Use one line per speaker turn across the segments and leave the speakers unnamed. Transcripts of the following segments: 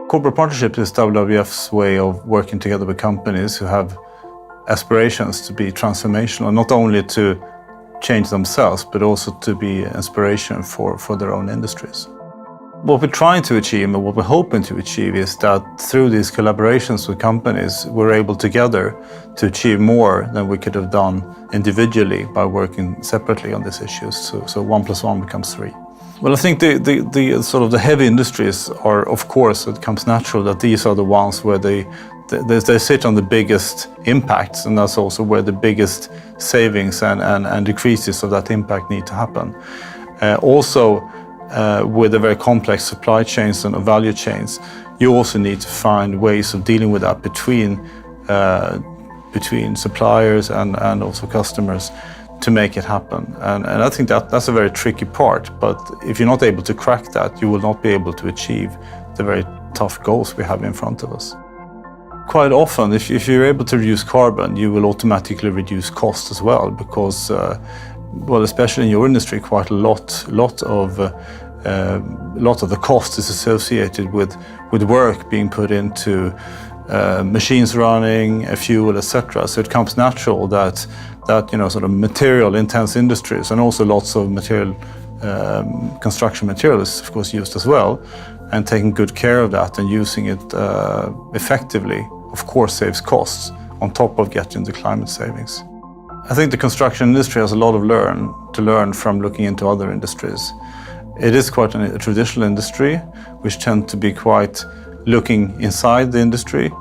Corporate partnership is WWF's way of working together with companies who have aspirations to be transformational, not only to change themselves, but also to be inspiration for their own industries. What we're trying to achieve and what we're hoping to achieve is that through these collaborations with companies, we're able together to achieve more than we could have done individually by working separately on these issues. So 1 + 1 becomes 3. Well, I think the sort of the heavy industries are, of course, it comes natural that these are the ones where they sit on the biggest impacts, and that's also where the biggest savings and decreases of that impact need to happen. With the very complex supply chains and value chains, you also need to find ways of dealing with that between suppliers and also customers to make it happen. And I think that's a very tricky part, but if you're not able to crack that, you will not be able to achieve the very tough goals we have in front of us. Quite often, if you're able to reduce carbon, you will automatically reduce costs as well, because well, especially in your industry, quite a lot of the cost is associated with work being put into machines running, fuel, etc. So it comes natural that sort of material-intense industries, and also lots of construction material is of course used as well, and taking good care of that and using it effectively, of course, saves costs on top of getting the climate savings. I think the construction industry has a lot to learn from looking into other industries. It is quite a traditional industry, which tend to be quite looking inside the industry.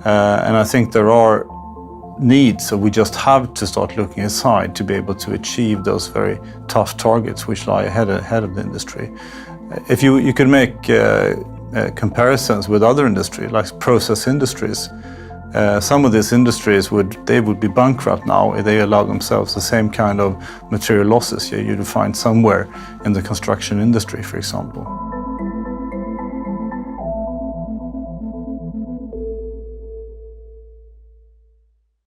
And I think there are needs, so we just have to start looking inside to be able to achieve those very tough targets which lie ahead of the industry. If you could make comparisons with other industries, like process industries, some of these industries would be bankrupt now if they allow themselves the same kind of material losses you'd find somewhere in the construction industry, for example.